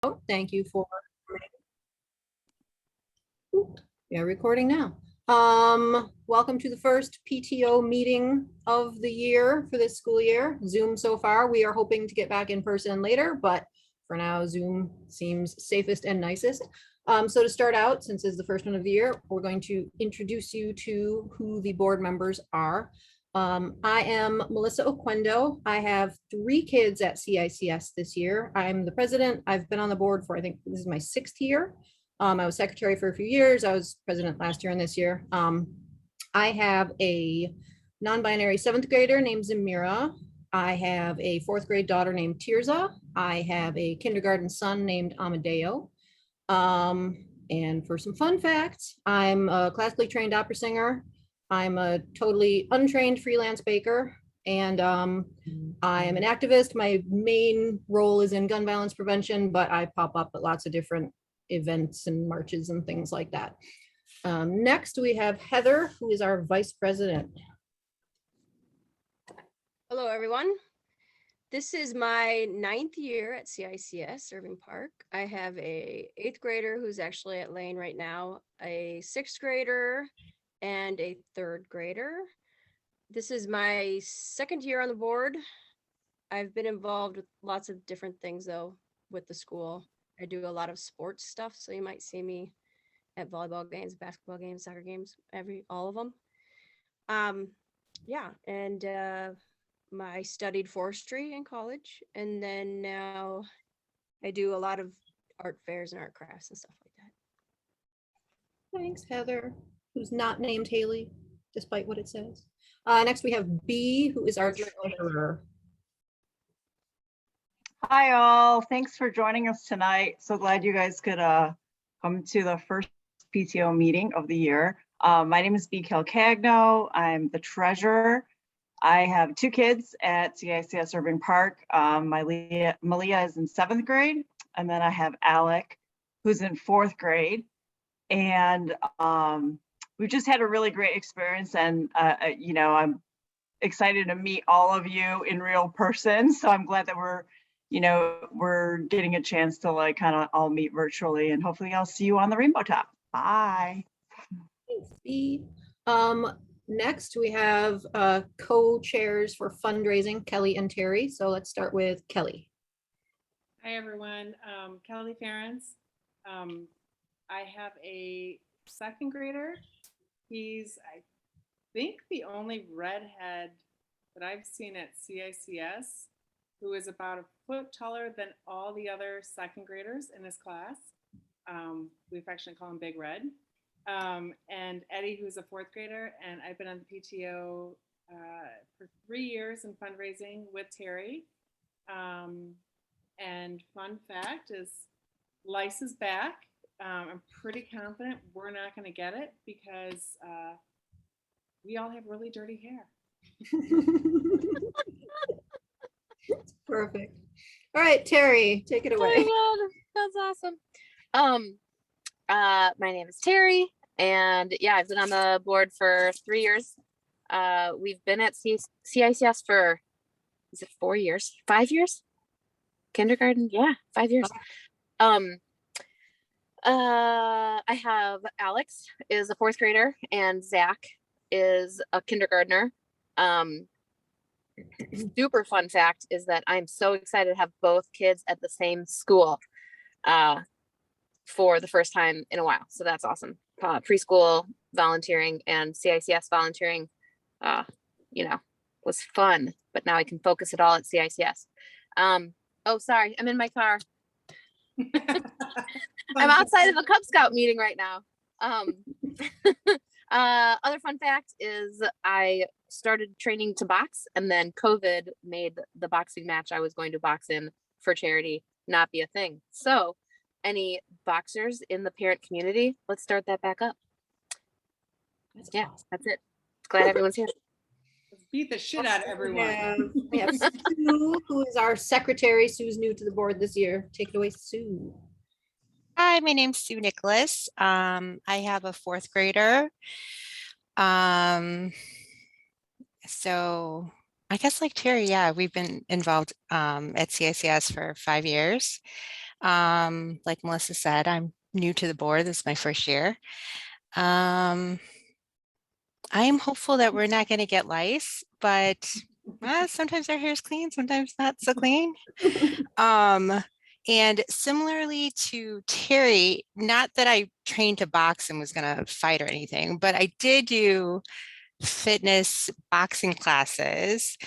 Oh, thank you for. Yeah, recording now. Welcome to the first PTO meeting of the year for this school year. Zoom so far. We are hoping to get back in person later, but for now, Zoom seems safest and nicest. So to start out, since it's the first one of the year, we're going to introduce you to who the board members are. I am Melissa Oquendo. I have 3 kids at CICS this year. I'm the president. I've been on the board for, I think this is my 6th year. I was secretary for a few years. I was president last year and this year. I have a non-binary 7th grader named Zamira. I have a 4th grade daughter named Tirza. I have a kindergarten son named Amadeo. And for some fun facts, I'm a classically trained opera singer. I'm a totally untrained freelance baker, and I am an activist. My main role is in gun violence prevention, but I pop up at lots of different events and marches and things like that. Next, we have Heather, who is our vice president. Hello, everyone. This is my 9th year at CICS Irving Park. I have a 8th grader who's actually at Lane right now, a 6th grader, and a 3rd grader. This is my 2nd year on the board. I've been involved with lots of different things though with the school. I do a lot of sports stuff, so you might see me at volleyball games, basketball games, soccer games, all of them. Yeah, and I studied forestry in college, and then now I do a lot of art fairs and art crafts and stuff like that. Thanks, Heather, who's not named Haley, despite what it says. Next, we have B, who is our treasurer. Hi, all. Thanks for joining us tonight. So glad you guys could come to the first PTO meeting of the year. My name is B. Calcagno. I'm the treasurer. I have 2 kids at CICS Irving Park. Malia is in 7th grade, and then I have Alec, who's in 4th grade. And we've just had a really great experience, and I'm excited to meet all of you in real person. So I'm glad that we're getting a chance to like kind of all meet virtually, and hopefully I'll see you on the Rainbow Top. Bye. Thanks, B. Next, we have co-chairs for fundraising, Kelly and Terry. So let's start with Kelly. Hi, everyone. Kelly Ferens. I have a 2nd grader. He's, I think, the only redhead that I've seen at CICS who is about a foot taller than all the other 2nd graders in his class. We affectionately call him Big Red. And Eddie, who's a 4th grader, and I've been on the PTO for 3 years in fundraising with Terry. And fun fact is lice is back. I'm pretty confident we're not going to get it because we all have really dirty hair. Perfect. All right, Terry, take it away. Oh, that's awesome. My name is Terry, and yeah, I've been on the board for 3 years. We've been at CICS for, is it 4 years? 5 years? Kindergarten? Yeah, 5 years. I have Alex is a 4th grader, and Zach is a kindergartner. Super fun fact is that I'm so excited to have both kids at the same school for the first time in a while. So that's awesome. Preschool volunteering and CICS volunteering, was fun, but now I can focus it all at CICS. Oh, sorry, I'm in my car. I'm outside of a Cub Scout meeting right now. Other fun fact is I started training to box, and then COVID made the boxing match I was going to box in for charity not be a thing. So any boxers in the parent community, let's start that back up. That's it. Glad everyone's here. Let's beat the shit out of everyone. We have Sue, who is our secretary. Sue's new to the board this year. Take it away, Sue. Hi, my name's Sue Nicholas. I have a 4th grader. So I guess like Terry, yeah, we've been involved at CICS for 5 years. Like Melissa said, I'm new to the board. This is my first year. I am hopeful that we're not going to get lice, but sometimes our hair is clean, sometimes not so clean. And similarly to Terry, not that I trained to box and was going to fight or anything, but I did do fitness boxing classes.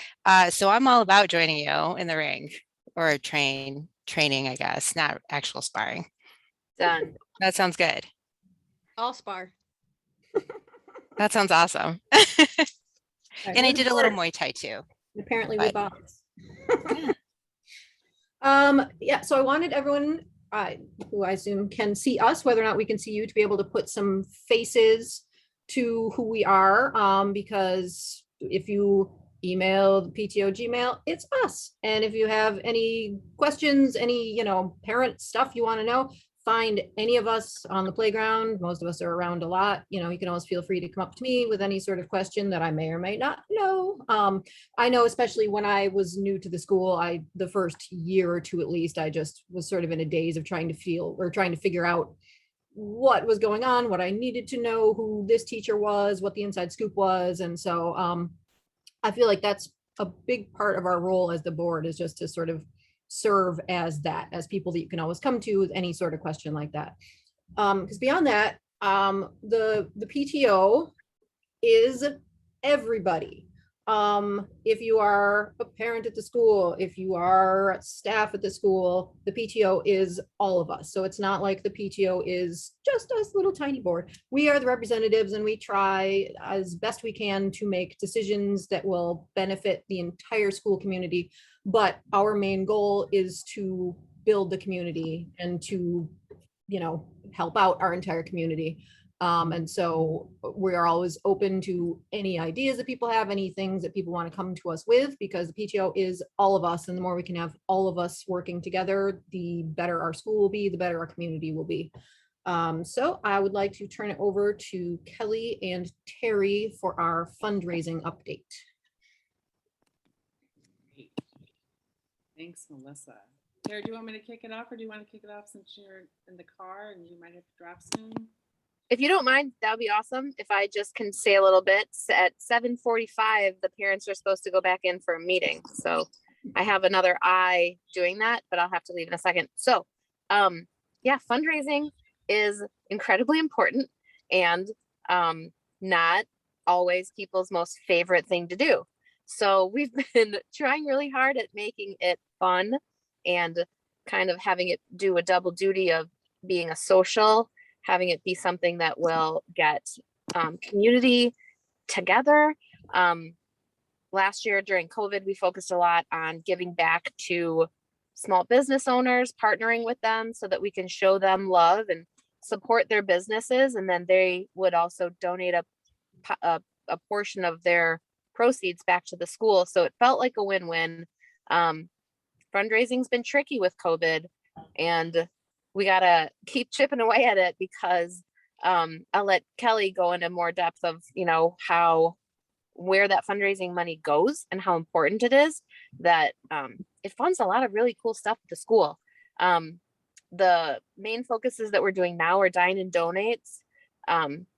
So I'm all about joining you in the ring or training, I guess, not actual sparring. Done. That sounds good. All spar. That sounds awesome. Right, And I we're did a little bored. Muay Thai too. Apparently we but- box. Yeah. Yeah, so I wanted everyone, who I assume can see us, whether or not we can see you, to be able to put some faces to who we are, because if you email the PTO Gmail, it's us. And if you have any questions, any, parent stuff you want to know, find any of us on the playground. Most of us are around a lot. You can always feel free to come up to me with any sort of question that I may or may not know. I know, especially when I was new to the school, the first year or two at least, I just was sort of in a daze of trying to figure out what was going on, what I needed to know, who this teacher was, what the inside scoop was. And so I feel like that's a big part of our role as the board, is just to sort of serve as people that you can always come to with any sort of question like that. Because beyond that, the PTO is everybody. If you are a parent at the school, if you are staff at the school, the PTO is all of us. So it's not like the PTO is just us little tiny board. We are the representatives, and we try as best we can to make decisions that will benefit the entire school community. But our main goal is to build the community and to, help out our entire community. And so we are always open to any ideas that people have, any things that people want to come to us with, because the PTO is all of us. And the more we can have all of us working together, the better our school will be, the better our community will be. So I would like to turn it over to Kelly and Terry for our fundraising update. Thanks, Melissa. Tara, do you want me to kick it off, or do you want to kick it off since you're in the car and you might have to drop soon? If you don't mind, that would be awesome. If I just can say a little bit. At 7:45, the parents are supposed to go back in for a meeting. So I have another eye doing that, but I'll have to leave in a second. So yeah, fundraising is incredibly important, and not always people's most favorite thing to do. So we've been trying really hard at making it fun and kind of having it do a double duty of being a social, having it be something that will get community together. Last year during COVID, we focused a lot on giving back to small business owners, partnering with them so that we can show them love and support their businesses. And then they would also donate a portion of their proceeds back to the school. So it felt like a win-win. Fundraising's been tricky with COVID, and we gotta keep chipping away at it, because I'll let Kelly go into more depth of, where that fundraising money goes and how important it is that it funds a lot of really cool stuff at the school. The main focuses that we're doing now are dine and donates,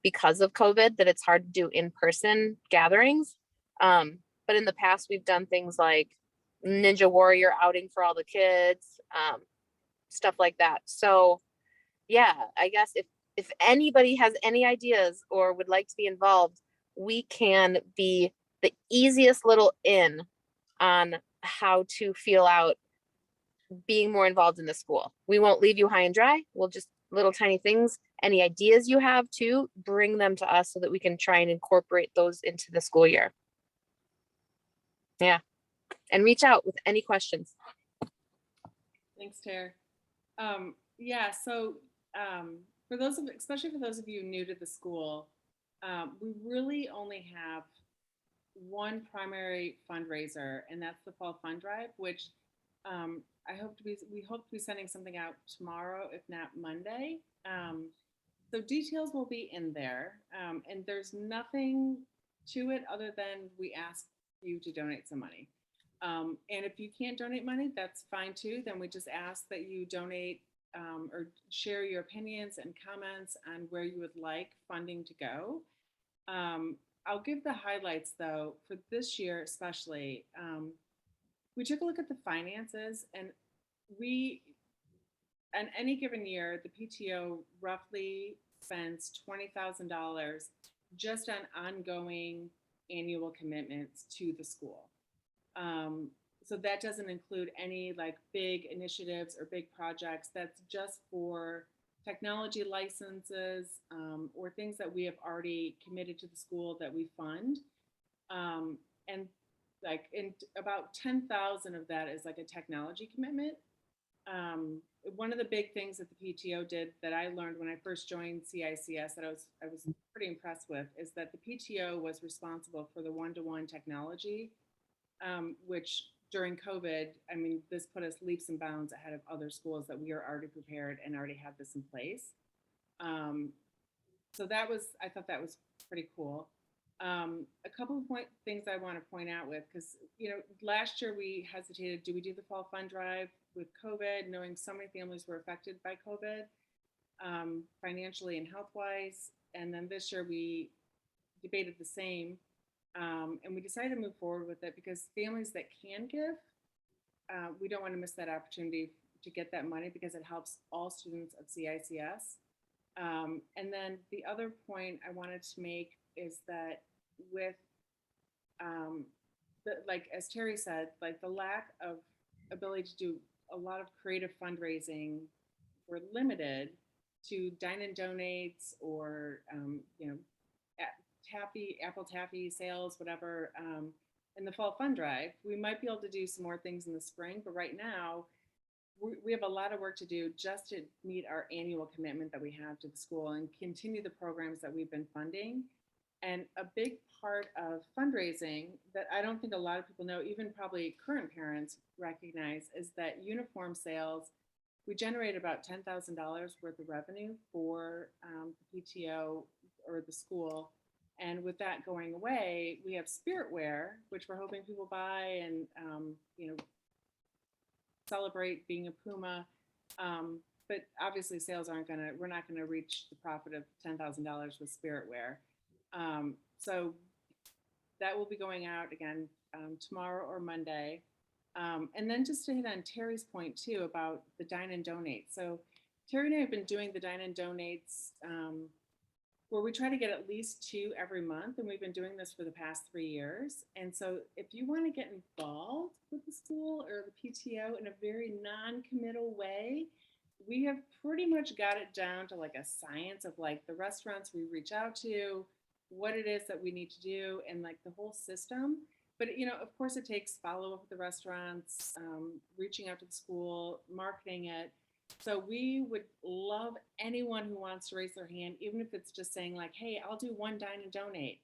because of COVID, that it's hard to do in-person gatherings. But in the past, we've done things like Ninja Warrior outing for all the kids, stuff like that. So yeah, I guess if anybody has any ideas or would like to be involved, we can be the easiest little in on how to feel out being more involved in the school. We won't leave you high and dry. We'll just little tiny things. Any ideas you have to bring them to us so that we can try and incorporate those into the school year. Yeah. And reach out with any questions. Thanks, Tara. Yeah, so especially for those of you new to the school, we really only have one primary fundraiser, and that's the fall fund drive, which we hope to be sending something out tomorrow, if not Monday. So details will be in there, and there's nothing to it other than we ask you to donate some money. And if you can't donate money, that's fine too. Then we just ask that you donate or share your opinions and comments on where you would like funding to go. I'll give the highlights though for this year, especially. We took a look at the finances, and we, on any given year, the PTO roughly spends $20,000 just on ongoing annual commitments to the school. So that doesn't include any like big initiatives or big projects. That's just for technology licenses or things that we have already committed to the school that we fund. And like in about 10,000 of that is like a technology commitment. One of the big things that the PTO did that I learned when I first joined CICS that I was pretty impressed with is that the PTO was responsible for the one-to-one technology, which during COVID, I mean, this put us leaps and bounds ahead of other schools that we are already prepared and already had this in place. So that was, I thought that was pretty cool. A couple of things I want to point out with, because, you know, last year we hesitated, do we do the fall fund drive with COVID, knowing so many families were affected by COVID, financially and health-wise. And then this year we debated the same. And we decided to move forward with it because families that can give, we don't want to miss that opportunity to get that money because it helps all students of CICS. And then the other point I wanted to make is that with, like as Terry said, like the lack of ability to do a lot of creative fundraising, we're limited to dine and donates or, you know, apple taffy sales, whatever, in the fall fund drive. We might be able to do some more things in the spring, but right now we have a lot of work to do just to meet our annual commitment that we have to the school and continue the programs that we've been funding. And a big part of fundraising that I don't think a lot of people know, even probably current parents recognize, is that uniform sales, we generate about $10,000 worth of revenue for the PTO or the school. And with that going away, we have spirit wear, which we're hoping people buy and, you know, celebrate being a Puma. But obviously sales we're not gonna reach the profit of $10,000 with spirit wear. So that will be going out again tomorrow or Monday. And then just to hit on Terry's point too about the dine and donate. So Terry and I have been doing the dine and donates where we try to get at least 2 every month. And we've been doing this for the past 3 years. And so if you want to get involved with the school or the PTO in a very non-committal way, we have pretty much got it down to like a science of like the restaurants we reach out to, what it is that we need to do, and like the whole system. But, you know, of course it takes follow-up with the restaurants, reaching out to the school, marketing it. So we would love anyone who wants to raise their hand, even if it's just saying like, hey, I'll do one dine and donate.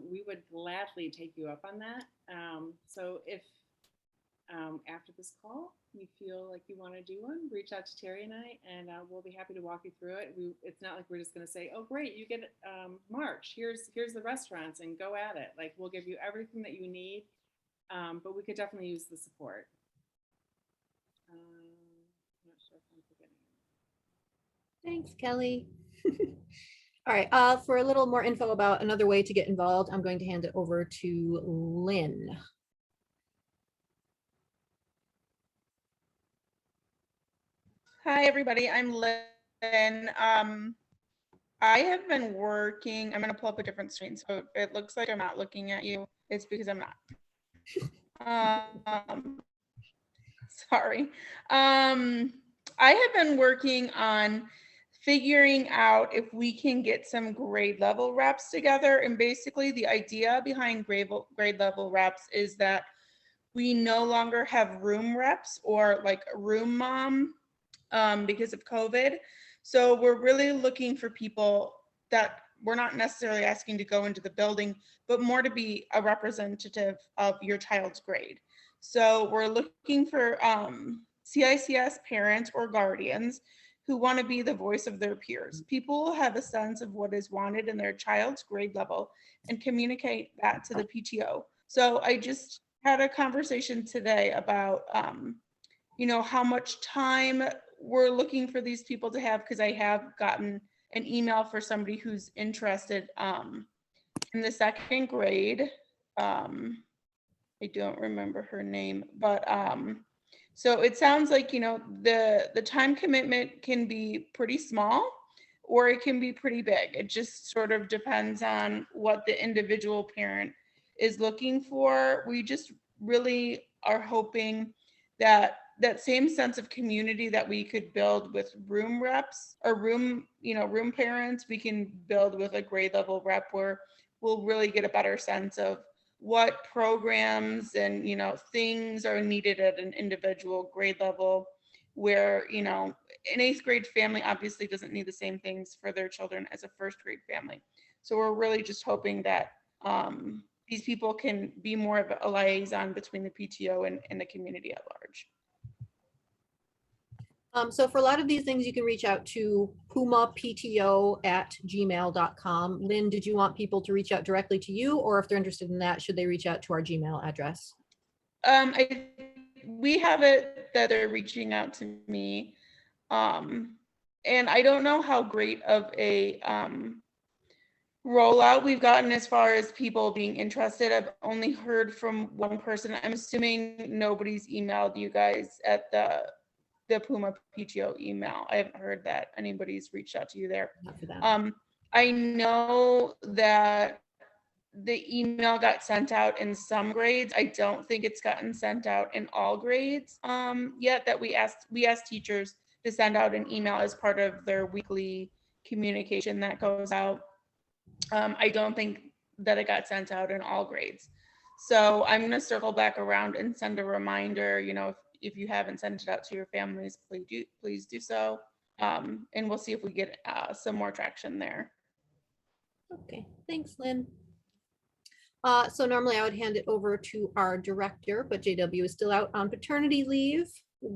We would gladly take you up on that. So if after this call, you feel like you want to do one, reach out to Terry and I, and we'll be happy to walk you through it. It's not like we're just going to say, oh, great, you get March. Here's the restaurants and go at it. Like we'll give you everything that you need, but we could definitely use the support. I'm not sure if I'm forgetting. Thanks, Kelly. All right, for a little more info about another way to get involved, I'm going to hand it over to Lynn. Hi, everybody. I'm Lynn. I have been working, I'm going to pull up a different screen. So it looks like I'm not looking at you. It's because I'm not. Sorry. I have been working on figuring out if we can get some grade level reps together. And basically the idea behind grade level reps is that we no longer have room reps or like a room mom because of COVID. So we're really looking for people that we're not necessarily asking to go into the building, but more to be a representative of your child's grade. So we're looking for CICS parents or guardians who want to be the voice of their peers. People will have a sense of what is wanted in their child's grade level and communicate that to the PTO. So I just had a conversation today about, you know, how much time we're looking for these people to have, because I have gotten an email for somebody who's interested in the second grade. I don't remember her name, but so it sounds like, you know, the time commitment can be pretty small or it can be pretty big. It just sort of depends on what the individual parent is looking for. We just really are hoping that that same sense of community that we could build with room reps or room, you know, room parents, we can build with a grade level rep where we'll really get a better sense of what programs and, you know, things are needed at an individual grade level, where, you know, an 8th grade family obviously doesn't need the same things for their children as a 1st grade family. So we're really just hoping that these people can be more of a liaison between the PTO and the community at large. So for a lot of these things, you can reach out to pumapto@gmail.com. Lynn, did you want people to reach out directly to you, or if they're interested in that, should they reach out to our Gmail address? We have it that they're reaching out to me. And I don't know how great of a rollout we've gotten as far as people being interested. I've only heard from one person. I'm assuming nobody's emailed you guys at the Puma PTO email. I haven't heard that anybody's reached out to you there. Not for that. I know that the email got sent out in some grades. I don't think it's gotten sent out in all grades yet. That we asked teachers to send out an email as part of their weekly communication that goes out. I don't think that it got sent out in all grades. So I'm going to circle back around and send a reminder, you know, if you haven't sent it out to your families, please do so. And we'll see if we get some more traction there. Okay, thanks, Lynn. So normally I would hand it over to our director, but JW is still out on paternity leave,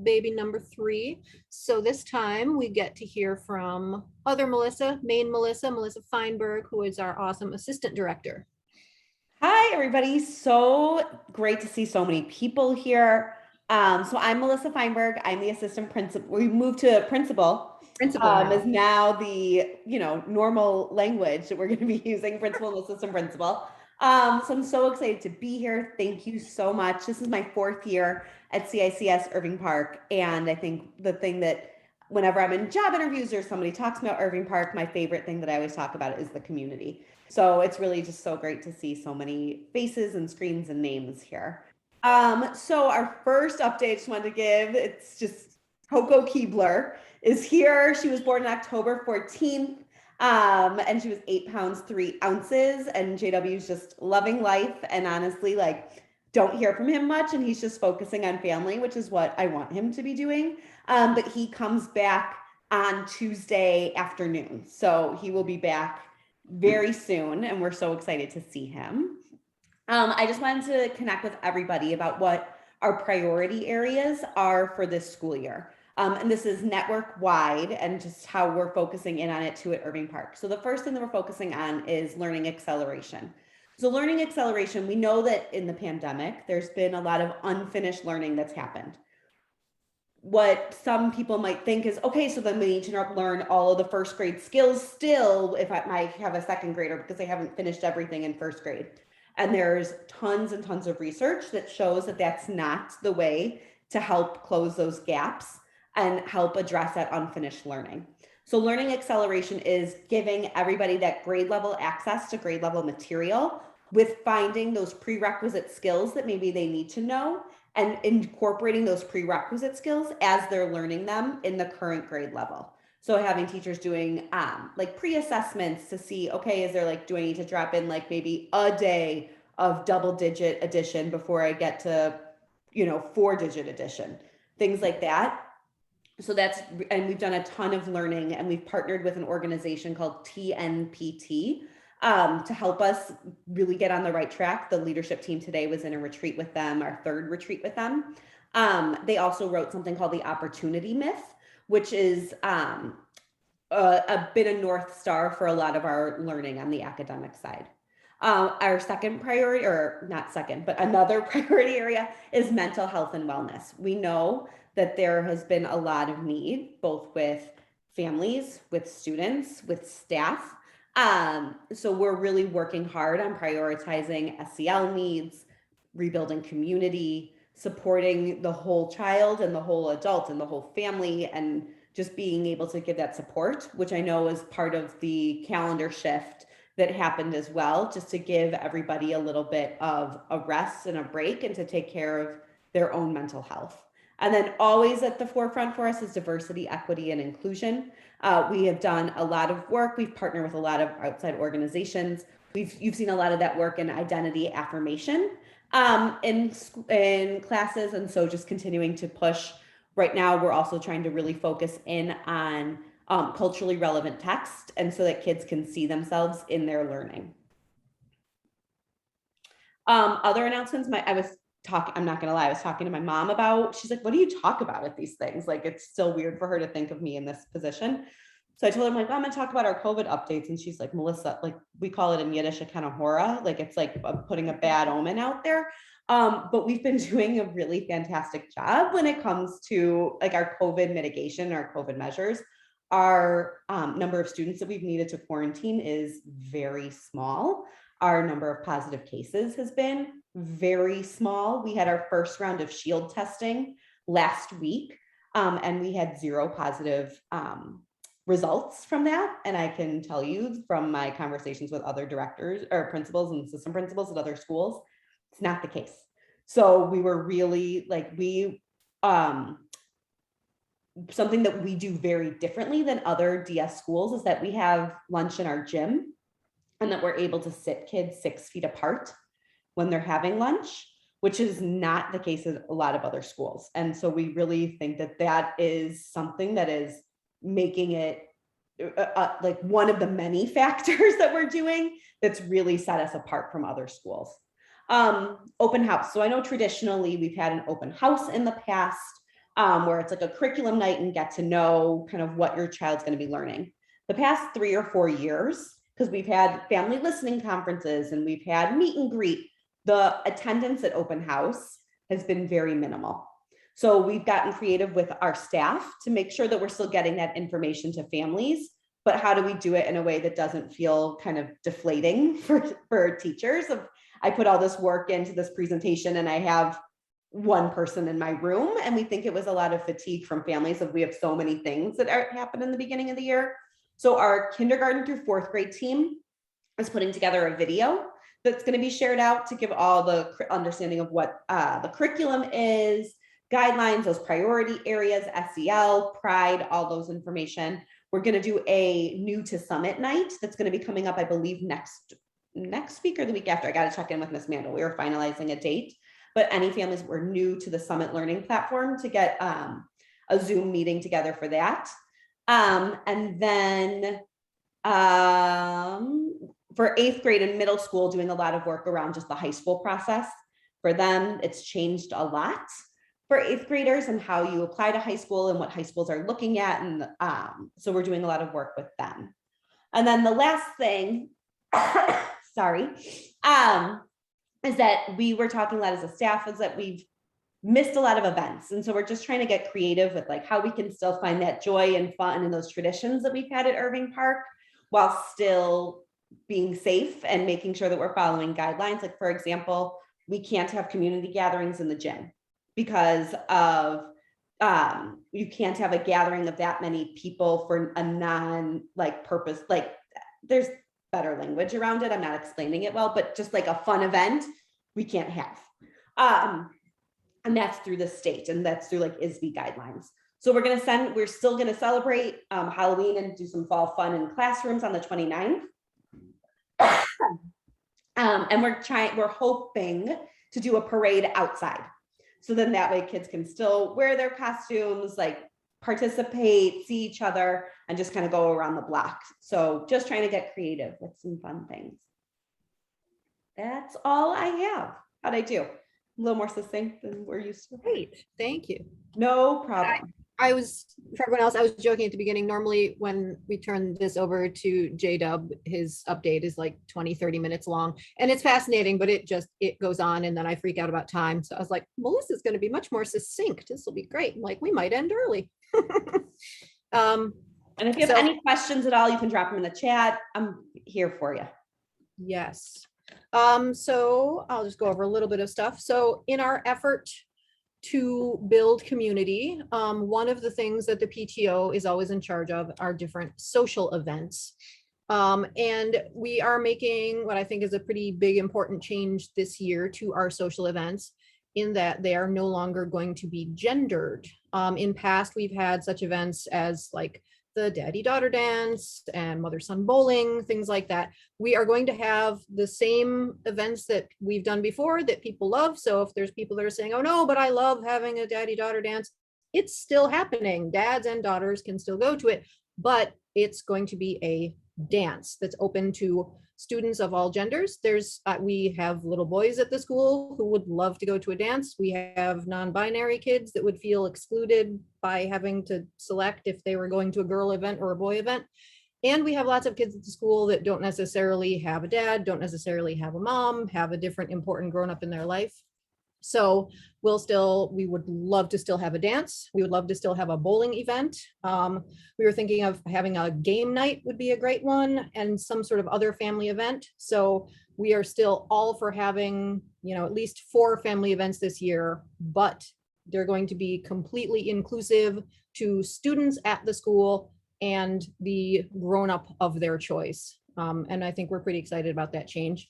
baby number 3. So this time we get to hear from other Melissa, Melissa Feinberg, who is our awesome assistant director. Hi, everybody. So great to see so many people here. So I'm Melissa Feinberg. I'm the assistant principal. We moved to principal. Is now the, you know, normal language that we're going to be using, principal and assistant principal. So I'm so excited to be here. Thank you so much. This is my 4th year at CICS Irving Park. And I think the thing that whenever I'm in job interviews or somebody talks about Irving Park, my favorite thing that I always talk about is the community. So it's really just so great to see so many faces and screens and names here. So our first update I just wanted to give, it's just Coco Keebler is here. She was born on October 14th. And she was 8 pounds, 3 ounces, and JW's just loving life. And honestly, like, don't hear from him much. And he's just focusing on family, which is what I want him to be doing. But he comes back on Tuesday afternoon. So he will be back very soon. And we're so excited to see him. I just wanted to connect with everybody about what our priority areas are for this school year. And this is network wide and just how we're focusing in on it too at Irving Park. So the first thing that we're focusing on is learning acceleration. So learning acceleration, we know that in the pandemic, there's been a lot of unfinished learning that's happened. What some people might think is, okay, so then we need to learn all of the 1st grade skills still if I might have a 2nd grader because they haven't finished everything in 1st grade. And there's tons and tons of research that shows that that's not the way to help close those gaps and help address that unfinished learning. So learning acceleration is giving everybody that grade level access to grade level material with finding those prerequisite skills that maybe they need to know and incorporating those prerequisite skills as they're learning them in the current grade level. So having teachers doing like pre-assessments to see, okay, is there like, do I need to drop in like maybe a day of double-digit addition before I get to, you know, 4-digit addition, things like that. So that's, and we've done a ton of learning and we've partnered with an organization called TNPT to help us really get on the right track. The leadership team today was in a retreat with them, our 3rd retreat with them. They also wrote something called the opportunity myth, which is a bit of North Star for a lot of our learning on the academic side. Our second priority, or not second, but another priority area is mental health and wellness. We know that there has been a lot of need, both with families, with students, with staff. So we're really working hard on prioritizing SEL needs, rebuilding community, supporting the whole child and the whole adult and the whole family, and just being able to give that support, which I know is part of the calendar shift that happened as well, just to give everybody a little bit of a rest and a break and to take care of their own mental health. And then always at the forefront for us is diversity, equity, and inclusion. We have done a lot of work. We've partnered with a lot of outside organizations. You've seen a lot of that work in identity affirmation in classes. And so just continuing to push. Right now, we're also trying to really focus in on culturally relevant text, and so that kids can see themselves in their learning. Other announcements, I'm not gonna lie, I was talking to my mom about, she's like, what do you talk about at these things? Like, it's still weird for her to think of me in this position. So I told her, I'm like, I'm gonna talk about our COVID updates. And she's like, Melissa, like we call it in Yiddish, a kind of horror. Like it's like putting a bad omen out there. But we've been doing a really fantastic job when it comes to like our COVID mitigation, our COVID measures. Our number of students that we've needed to quarantine is very small. Our number of positive cases has been very small. We had our first round of shield testing last week, and we had 0 positive results from that. And I can tell you from my conversations with other directors or principals and assistant principals at other schools, it's not the case. So we were really like, something that we do very differently than other DS schools is that we have lunch in our gym, and that we're able to sit kids 6 feet apart when they're having lunch, which is not the case in a lot of other schools. And so we really think that that is something that is making it like one of the many factors that we're doing that's really set us apart from other schools. Open house. So I know traditionally we've had an open house in the past, where it's like a curriculum night and get to know kind of what your child's going to be learning. The past 3 or 4 years, because we've had family listening conferences and we've had meet and greet, the attendance at open house has been very minimal. So we've gotten creative with our staff to make sure that we're still getting that information to families, but how do we do it in a way that doesn't feel kind of deflating for teachers? I put all this work into this presentation and I have one person in my room, and we think it was a lot of fatigue from families of we have so many things that happen in the beginning of the year. So our kindergarten through 4th grade team is putting together a video that's going to be shared out to give all the understanding of what the curriculum is, guidelines, those priority areas, SEL, pride, all those information. We're going to do a new to summit night that's going to be coming up, I believe, next week or the week after. I got to check in with Miss Mandel. We were finalizing a date. But any families that were new to the Summit Learning platform to get a Zoom meeting together for that. And then for 8th grade and middle school, doing a lot of work around just the high school process. For them, it's changed a lot for 8th graders and how you apply to high school and what high schools are looking at. And so we're doing a lot of work with them. And then the last thing, sorry, is that we were talking a lot as a staff is that we've missed a lot of events. And so we're just trying to get creative with like how we can still find that joy and fun in those traditions that we've had at Irving Park while still being safe and making sure that we're following guidelines. Like for example, we can't have community gatherings in the gym because of you can't have a gathering of that many people for a non like purpose, like there's better language around it. I'm not explaining it well, but just like a fun event, we can't have. And that's through the state and that's through like ISB guidelines. So we're still gonna celebrate Halloween and do some fall fun in classrooms on the 29th. And we're hoping to do a parade outside. So then that way kids can still wear their costumes, like participate, see each other, and just kind of go around the block. So just trying to get creative with some fun things. That's all I have. How'd I do? A little more succinct than we're used to. Great, thank you. No problem. I was, for everyone else, I was joking at the beginning. Normally, when we turn this over to J-Dub, his update is like 20, 30 minutes long. And it's fascinating, but it goes on and then I freak out about time. So I was like, Melissa's going to be much more succinct. This will be great. Like, we might end early. And if you have any questions at all, you can drop them in the chat. I'm here for you. Yes. So I'll just go over a little bit of stuff. So in our effort to build community, one of the things that the PTO is always in charge of are different social events. And we are making what I think is a pretty big important change this year to our social events, in that they are no longer going to be gendered. In past, we've had such events as like the daddy-daughter dance and mother-son bowling, things like that. We are going to have the same events that we've done before that people love. So if there's people that are saying, oh no, but I love having a daddy-daughter dance, it's still happening. Dads and daughters can still go to it, but it's going to be a dance that's open to students of all genders. We have little boys at the school who would love to go to a dance. We have non-binary kids that would feel excluded by having to select if they were going to a girl event or a boy event. And we have lots of kids at the school that don't necessarily have a dad, don't necessarily have a mom, have a different important grown up in their life. So we would love to still have a dance. We would love to still have a bowling event. We were thinking of having a game night would be a great one, and some sort of other family event. So we are still all for having, at least 4 family events this year, but they're going to be completely inclusive to students at the school and the grown-up of their choice. And I think we're pretty excited about that change.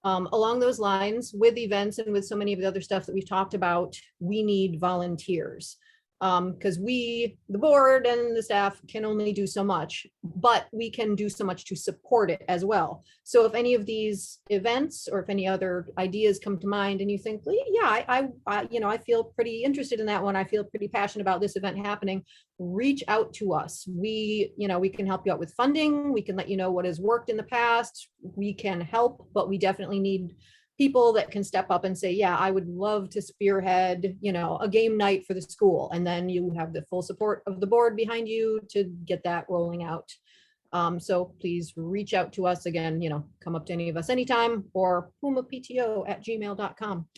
Along those lines, with events and with so many of the other stuff that we've talked about, we need volunteers. Because the board and the staff can only do so much, but we can do so much to support it as well. So if any of these events or if any other ideas come to mind and you think, well, yeah, I feel pretty interested in that one, I feel pretty passionate about this event happening, reach out to us. We can help you out with funding. We can let you know what has worked in the past. We can help, but we definitely need people that can step up and say, yeah, I would love to spearhead, a game night for the school. And then you have the full support of the board behind you to get that rolling out. So please reach out to us again, come up to any of us anytime, or pumapto@gmail.com.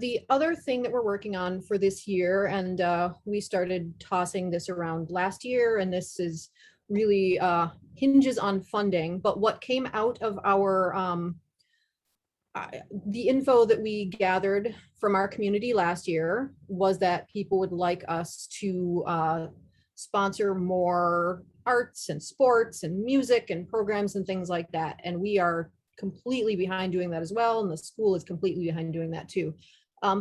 The other thing that we're working on for this year, and we started tossing this around last year, and this is really hinges on funding, but what came out of our the info that we gathered from our community last year was that people would like us to sponsor more arts and sports and music and programs and things like that. And we are completely behind doing that as well. And the school is completely behind doing that too.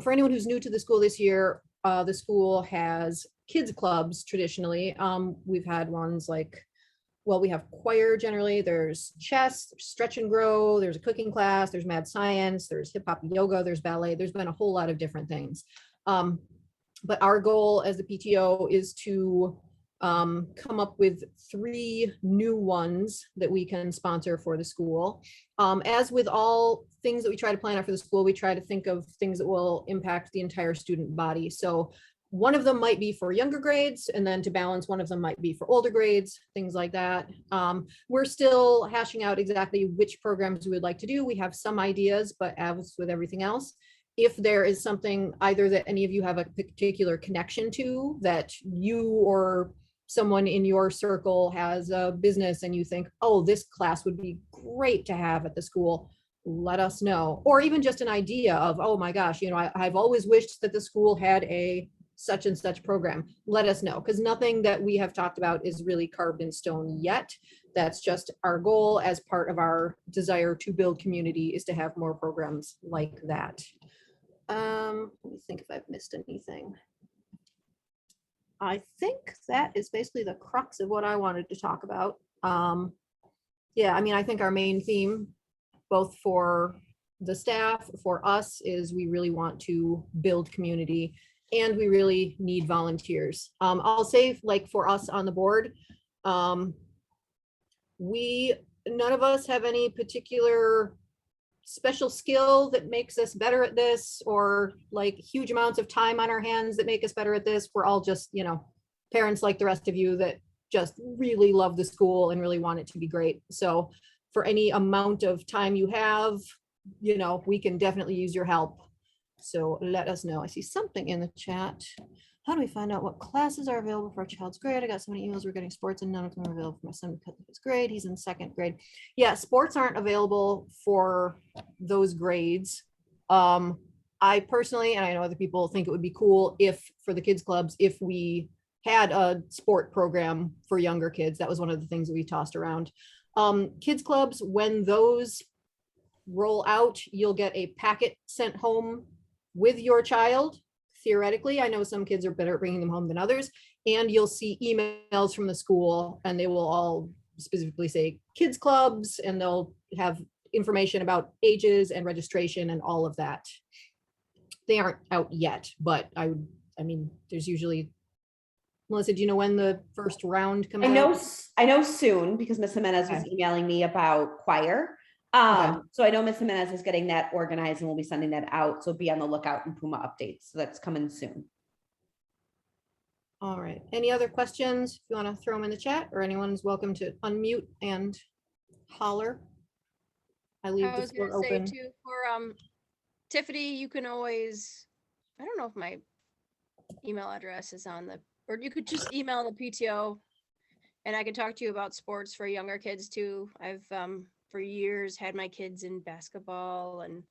For anyone who's new to the school this year, the school has kids clubs traditionally. We've had ones like, we have choir generally, there's chess, there's stretch and grow, there's a cooking class, there's mad science, there's hip hop yoga, there's ballet, there's been a whole lot of different things. But our goal as the PTO is to come up with 3 new ones that we can sponsor for the school. As with all things that we try to plan out for the school, we try to think of things that will impact the entire student body. So one of them might be for younger grades, and then to balance, one of them might be for older grades, things like that. We're still hashing out exactly which programs we would like to do. We have some ideas, but as with everything else, if there is something either that any of you have a particular connection to, that you or someone in your circle has a business and you think, oh, this class would be great to have at the school, let us know. Or even just an idea of, oh my gosh, I've always wished that the school had a such and such program, let us know, because nothing that we have talked about is really carved in stone yet. That's just our goal as part of our desire to build community, is to have more programs like that. Let me think if I've missed anything. I think that is basically the crux of what I wanted to talk about. Yeah, I think our main theme, both for the staff, for us, is we really want to build community. And we really need volunteers. I'll say, like, for us on the board, none of us have any particular special skill that makes us better at this, or like huge amounts of time on our hands that make us better at this. We're all just, you know, parents like the rest of you that just really love the school and really want it to be great. So for any amount of time you have, you know, we can definitely use your help. So let us know. I see something in the chat. How do we find out what classes are available for our child's grade? I got so many emails regarding sports and none of them are available for my son because of his grade. He's in second grade. Yeah, sports aren't available for those grades. I personally, and I know other people think it would be cool if for the kids clubs, if we had a sport program for younger kids. That was one of the things that we tossed around. Kids clubs, when those roll out, you'll get a packet sent home with your child. Theoretically, I know some kids are better at bringing them home than others, and you'll see emails from the school and they will all specifically say kids clubs, and they'll have information about ages and registration and all of that. They aren't out yet, but I mean, there's usually, Melissa, do you know when the first round comes out? I know soon because Miss Jimenez was emailing me about choir. So I know Miss Jimenez is getting that organized and we'll be sending that out. So be on the lookout in Puma updates. So that's coming soon. All right. Any other questions? If you want to throw them in the chat, or anyone's welcome to unmute and holler. I leave I the was gonna floor say open. too, for Tiffany, you can always, I don't know if my email address is on the, or you could just email the PTO and I can talk to you about sports for younger kids too. I've for years had my kids in basketball and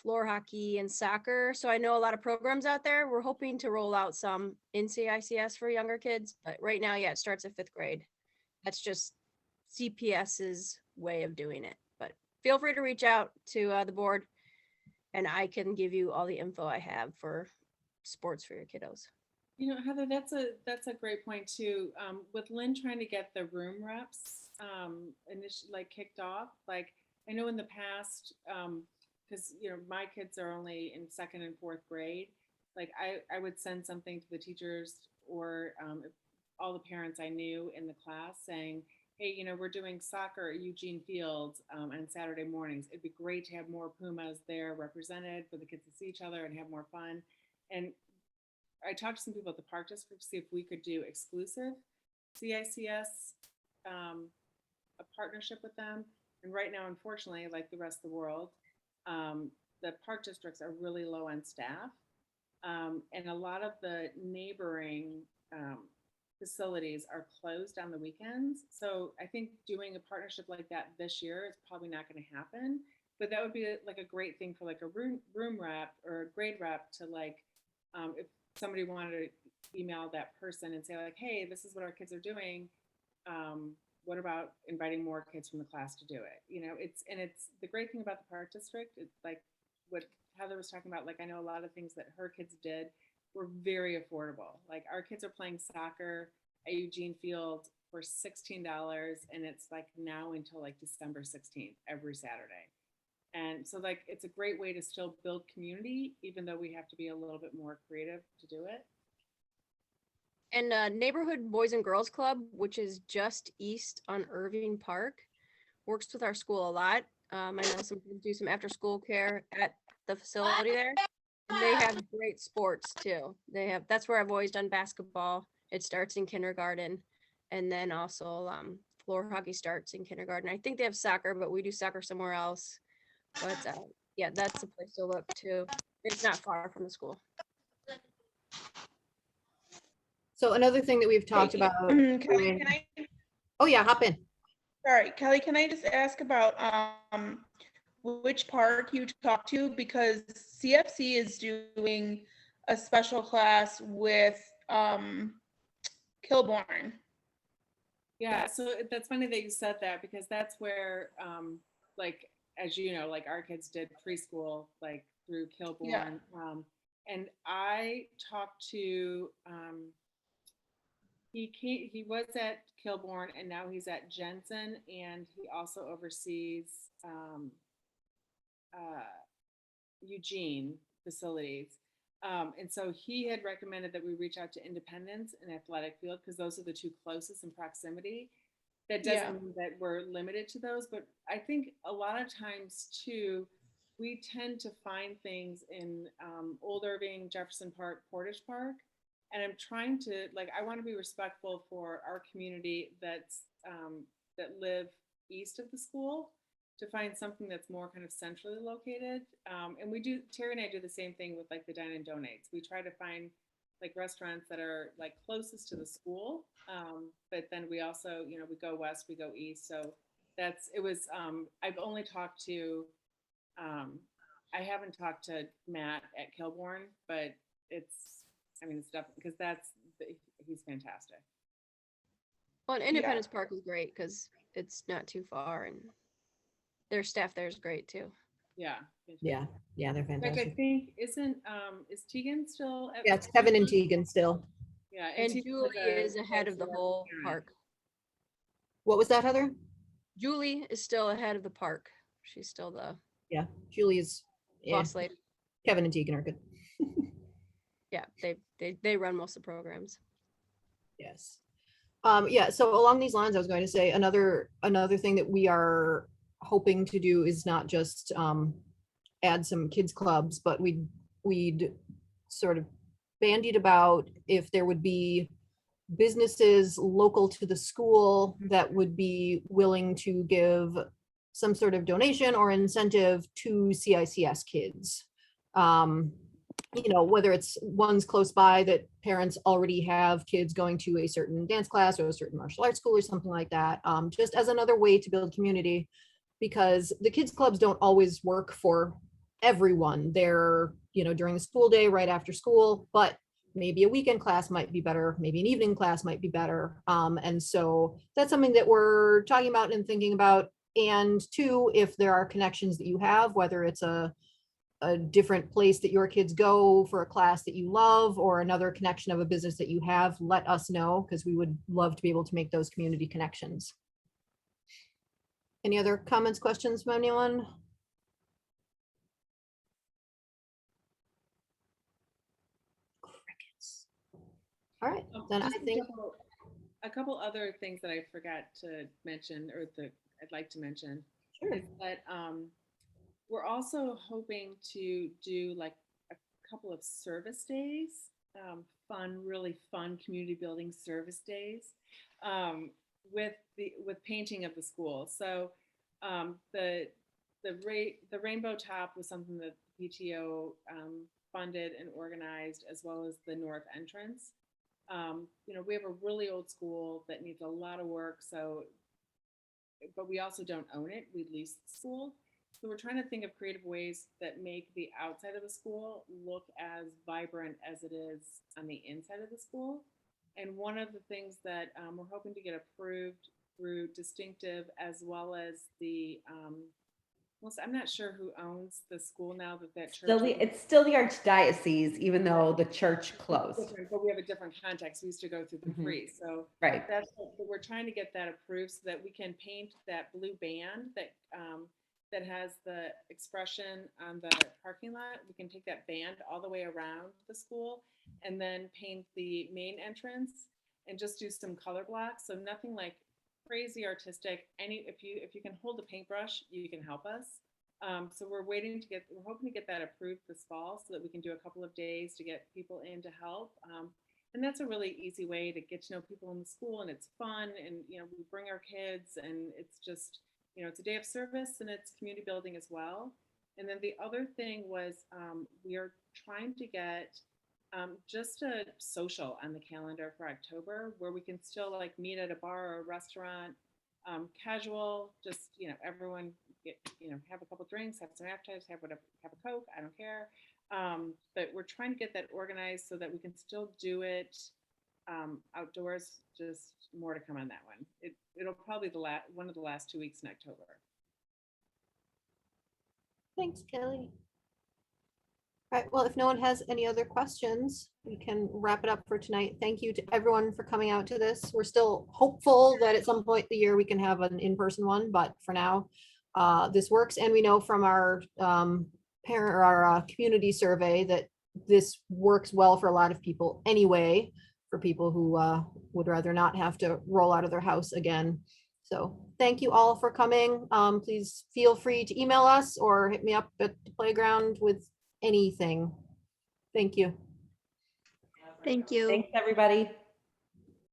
floor hockey and soccer. So I know a lot of programs out there. We're hoping to roll out some in CICS for younger kids, but right now, yeah, it starts at 5th grade. That's just CPS's way of doing it. But feel free to reach out to the board and I can give you all the info I have for sports for your kiddos. You know, Heather, that's a great point too. With Lynn trying to get the room reps initially like kicked off, like I know in the past, because you know my kids are only in 2nd and 4th grade, like I would send something to the teachers or all the parents I knew in the class saying, hey, you know, we're doing soccer at Eugene Fields on Saturday mornings. It'd be great to have more Pumas there represented for the kids to see each other and have more fun. And I talked to some people at the park district to see if we could do exclusive CICS, a partnership with them. And right now, unfortunately, like the rest of the world, the park districts are really low on staff. And a lot of the neighboring facilities are closed on the weekends. So I think doing a partnership like that this year is probably not going to happen. But that would be like a great thing for like a room rep or a grade rep to like, if somebody wanted to email that person and say like, hey, this is what our kids are doing. What about inviting more kids from the class to do it? You know, it's the great thing about the park district. It's like what Heather was talking about. Like I know a lot of things that her kids did were very affordable. Like our kids are playing soccer at Eugene Field for $16, and it's like now until like December 16th every Saturday. And so like it's a great way to still build community, even though we have to be a little bit more creative to do it. And Neighborhood Boys and Girls Club, which is just east on Irving Park, works with our school a lot. I know some kids do some after school care at the facility there. And they have great sports too. That's where I've always done basketball. It starts in kindergarten. And then also floor hockey starts in kindergarten. I think they have soccer, but we do soccer somewhere else. But yeah, that's a place to look too. It's not far from the school. So another thing that we've talked about. Kelly, can I? Oh yeah, hop in. Sorry, Kelly, can I just ask about which park you talked to? Because CFC is doing a special class with Kilbourne. Yeah, so that's funny that you said that because that's where, like, as you know, like our kids did preschool, like through Kilbourne. Yeah. And I talked to, he was at Kilbourne and now he's at Jensen, and he also oversees Eugene facilities. And so he had recommended that we reach out to Independence and Athletic Field because those are the two closest in proximity. that Yeah. doesn't mean that we're limited to those, but I think a lot of times too, we tend to find things in Old Irving, Jefferson Park, Portage Park. And I'm trying to, like, I want to be respectful for our community that live east of the school, to find something that's more kind of centrally located. And Terry and I do the same thing with like the Dine and Donates. We try to find like restaurants that are like closest to the school. But then we also, we go west, we go east. So I've only talked to, I haven't talked to Matt at Kilbourne, but it's definitely, because he's fantastic. Well, and Independence Park is great because it's not too far, and their staff there is great too. Yeah. Yeah, they're In fact, I fantastic. think is Tegan still at? Yeah, it's Kevin and Tegan still. Yeah. And Tegan Julie was is ahead of the whole parent. park. What was that, Heather? Julie is still ahead of the park. She's still the Yeah, Julie's, yeah, boss lady. Kevin and Tegan are good. Yeah, they run most of the programs. Yes. Yeah, so along these lines, I was going to say another thing that we are hoping to do is not just add some kids clubs, but we'd sort of bandied about if there would be businesses local to the school that would be willing to give some sort of donation or incentive to CICS kids. Whether it's ones close by that parents already have kids going to a certain dance class or a certain martial arts school or something like that, just as another way to build community, because the kids clubs don't always work for everyone. They're, during the school day, right after school, but maybe a weekend class might be better, maybe an evening class might be better. And so that's something that we're talking about and thinking about. And two, if there are connections that you have, whether it's a different place that your kids go for a class that you love, or another connection of a business that you have, let us know, because we would love to be able to make those community connections. Any other comments, questions from anyone? Crickets. All right, then I Just think a couple other things that I forgot to mention, or that I'd like to mention, sure. is that we're also hoping to do like a couple of service days, really fun community building service days, with painting of the school. So the rainbow top was something that the PTO funded and organized, as well as the north entrance. We have a really old school that needs a lot of work. But we also don't own it. We lease the school. So we're trying to think of creative ways that make the outside of the school look as vibrant as it is on the inside of the school. And one of the things that we're hoping to get approved through Distinctive, as well as the, I'm not sure who owns the school now that church. It's still the Archdiocese, even though the church closed. But we have a different context. We used to go through the free. So right. That's what we're trying to get that approved, so that we can paint that blue band that has the expression on the parking lot. We can take that band all the way around the school, and then paint the main entrance and just do some color blocks. So nothing like crazy artistic. If you can hold a paintbrush, you can help us. So we're hoping to get that approved this fall, so that we can do a couple of days to get people in to help. And that's a really easy way to get to know people in the school, and it's fun, and we bring our kids, and it's just, it's a day of service, and it's community building as well. And then the other thing was, we are trying to get just a social on the calendar for October, where we can still like meet at a bar or a restaurant, casual, just, everyone get, have a couple drinks, have some appetizers, have a Coke, I don't care. But we're trying to get that organized so that we can still do it outdoors. Just more to come on that one. It'll probably be one of the last 2 weeks in October. Thanks, Kelly. All right, well, if no one has any other questions, we can wrap it up for tonight. Thank you to everyone for coming out to this. We're still hopeful that at some point in the year we can have an in-person one, but for now, this works. And we know from our community survey that this works well for a lot of people anyway, for people who would rather not have to roll out of their house again. So thank you all for coming. Please feel free to email us or hit me up at the playground with anything. Thank you. Thank you. Thanks, everybody.